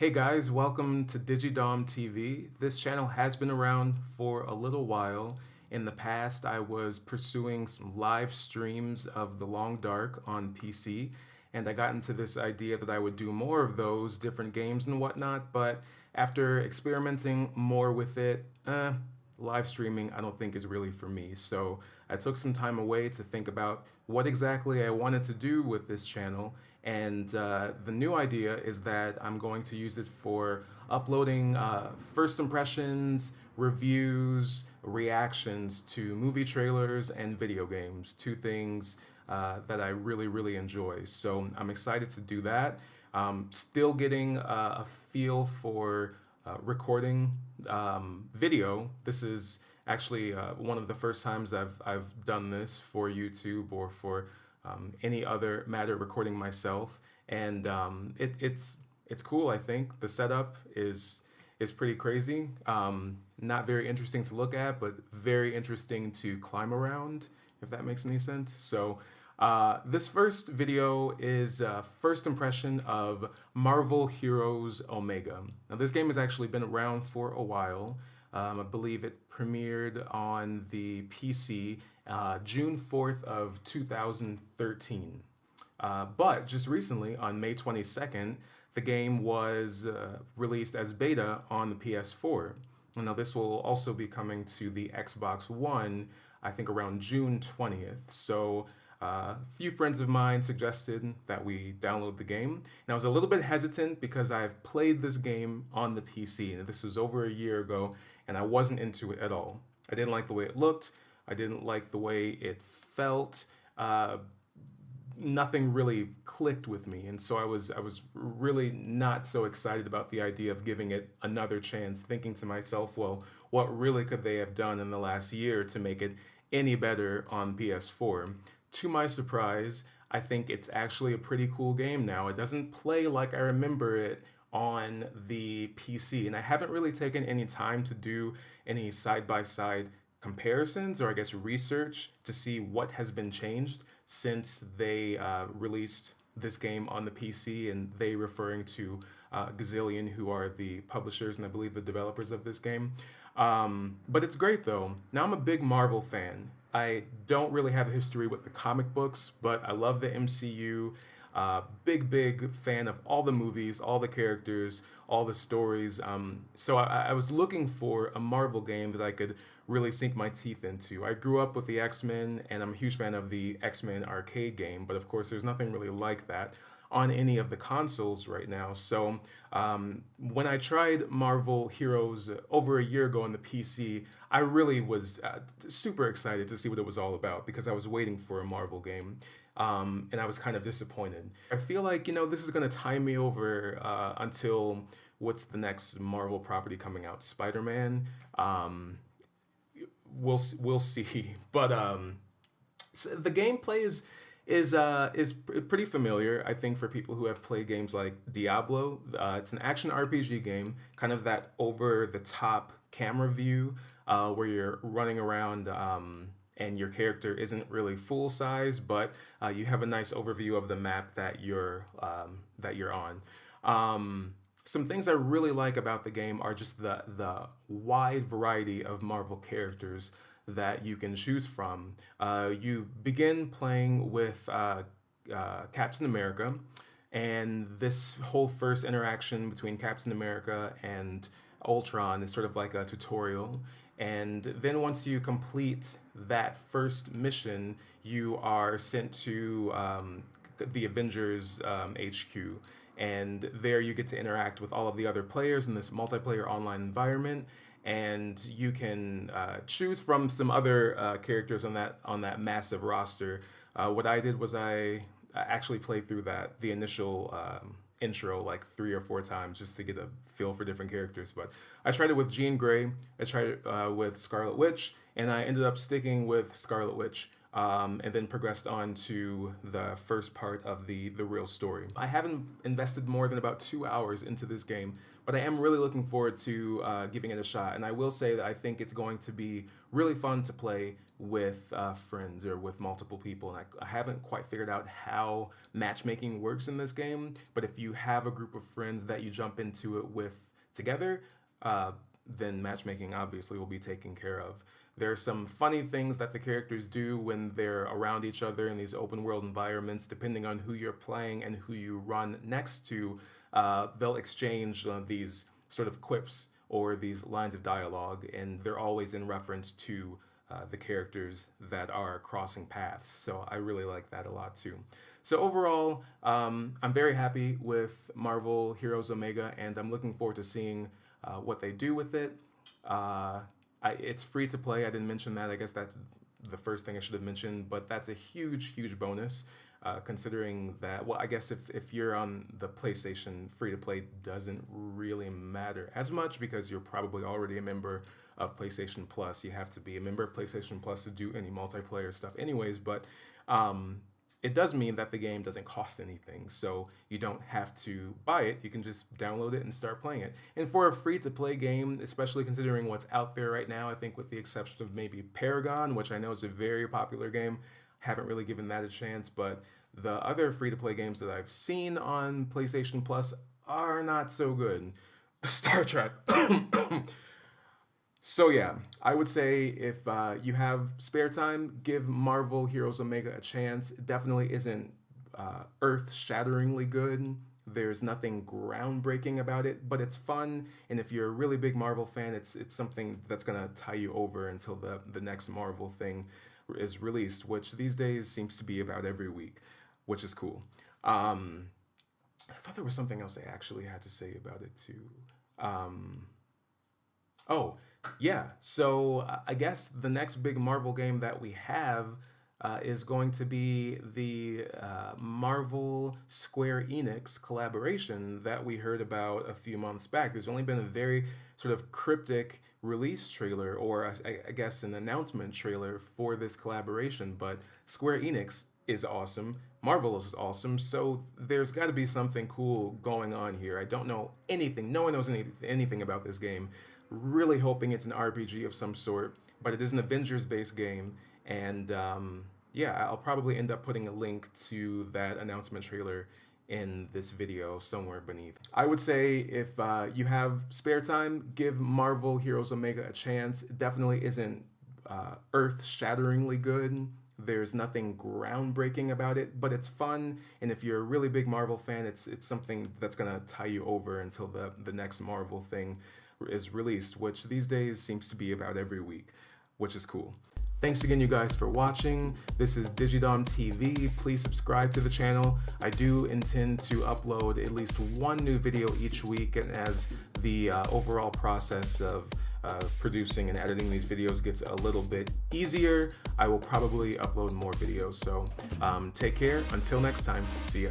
Hey guys, welcome to Digidom TV. This channel has been around for a little while. In the past, I was pursuing some live streams of The Long Dark on PC, and I got into this idea that I would do more of those, different games and whatnot, but after experimenting more with it, live streaming I don't think is really for me. So I took some time away to think about what exactly I wanted to do with this channel. And the new idea is that I'm going to use it for uploading first impressions, reviews, reactions to movie trailers and video games, two things that I really enjoy. So I'm excited to do that. Still getting a feel for recording video. This is actually one of the first times I've done this for YouTube or for any other matter, recording myself, and it's cool. I think the setup is pretty crazy. Not very interesting to look at, but very interesting to climb around, if that makes any sense. So this first video is first impression of Marvel Heroes Omega. Now this game has actually been around for a while. I believe it premiered on the PC June 4th of 2013. But just recently, on May 22nd, the game was released as beta on the PS4. Now this will also be coming to the Xbox One, I think around June 20th. So a few friends of mine suggested that we download the game. And I was a little bit hesitant because I've played this game on the PC, and this was over a year ago, and I wasn't into it at all. I didn't like the way it looked. I didn't like the way it felt. Nothing really clicked with me, and so I was really not so excited about the idea of giving it another chance, thinking to myself, well, what really could they have done in the last year to make it any better on PS4? To my surprise, I think it's actually a pretty cool game now. It doesn't play like I remember it on the PC, and I haven't really taken any time to do any side-by-side comparisons, or I guess research, to see what has been changed since they released this game on the PC, and they referring to Gazillion, who are the publishers and I believe the developers of this game. But it's great though. Now I'm a big Marvel fan. I don't really have a history with the comic books, but I love the MCU. Big fan of all the movies, all the characters, all the stories. So I was looking for a Marvel game that I could really sink my teeth into. I grew up with the X-Men, and I'm a huge fan of the X-Men arcade game, but of course there's nothing really like that on any of the consoles right now. So when I tried Marvel Heroes over a year ago on the PC, I really was super excited to see what it was all about because I was waiting for a Marvel game. And I was kind of disappointed. I feel like, this is going to tie me over until what's the next Marvel property coming out? Spider-Man? We'll see. But so the gameplay is pretty familiar, I think, for people who have played games like Diablo. It's an action RPG game, kind of that over-the-top camera view where you're running around and your character isn't really full size, but you have a nice overview of the map that you're on. Some things I really like about the game are just the wide variety of Marvel characters that you can choose from. You begin playing with Captain America, and this whole first interaction between Captain America and Ultron is sort of like a tutorial. And then once you complete that first mission, you are sent to the Avengers HQ. And there you get to interact with all of the other players in this multiplayer online environment. And you can choose from some other characters on that massive roster. What I did was I actually played through the initial intro like 3 or 4 times just to get a feel for different characters. But I tried it with Jean Grey, I tried it with Scarlet Witch, and I ended up sticking with Scarlet Witch. and then progressed on to the first part of the real story. I haven't invested more than about 2 hours into this game, but I am really looking forward to giving it a shot. And I will say that I think it's going to be really fun to play with friends or with multiple people. And I haven't quite figured out how matchmaking works in this game, but if you have a group of friends that you jump into it with together, then matchmaking obviously will be taken care of. There are some funny things that the characters do when they're around each other in these open world environments. Depending on who you're playing and who you run next to, they'll exchange these sort of quips or these lines of dialogue, and they're always in reference to the characters that are crossing paths. So I really like that a lot too. So overall, I'm very happy with Marvel Heroes Omega, and I'm looking forward to seeing what they do with it. It's free to play. I didn't mention that. I guess that's the first thing I should have mentioned, but that's a huge bonus, considering that, well, I guess if you're on the PlayStation, free to play doesn't really matter as much because you're probably already a member of PlayStation Plus. You have to be a member of PlayStation Plus to do any multiplayer stuff anyways, but it does mean that the game doesn't cost anything, so you don't have to buy it. You can just download it and start playing it. And for a free-to-play game, especially considering what's out there right now, I think with the exception of maybe Paragon, which I know is a very popular game, haven't really given that a chance, but the other free-to-play games that I've seen on PlayStation Plus are not so good. Star Trek. So yeah, I would say if you have spare time, give Marvel Heroes Omega a chance. It definitely isn't earth-shatteringly good. There's nothing groundbreaking about it, but it's fun. And if you're a really big Marvel fan, it's something that's gonna tie you over until the next Marvel thing is released, which these days seems to be about every week, which is cool. I thought there was something else I actually had to say about it too. Oh, yeah. So I guess the next big Marvel game that we have is going to be the Marvel Square Enix collaboration that we heard about a few months back. There's only been a very sort of cryptic release trailer, or I guess an announcement trailer for this collaboration, but Square Enix is awesome. Marvel is awesome, so there's got to be something cool going on here. I don't know anything. No one knows anything about this game. Really hoping it's an RPG of some sort, but it is an Avengers-based game, and yeah, I'll probably end up putting a link to that announcement trailer in this video somewhere beneath. I would say if you have spare time, give Marvel Heroes Omega a chance. It definitely isn't earth-shatteringly good. There's nothing groundbreaking about it, but it's fun, and if you're a really big Marvel fan, it's something that's gonna tie you over until the next Marvel thing is released, which these days seems to be about every week, which is cool. Thanks again, you guys, for watching. This is Digidom TV. Please subscribe to the channel. I do intend to upload at least one new video each week, and as the overall process of producing and editing these videos gets a little bit easier, I will probably upload more videos. So take care. Until next time, see ya.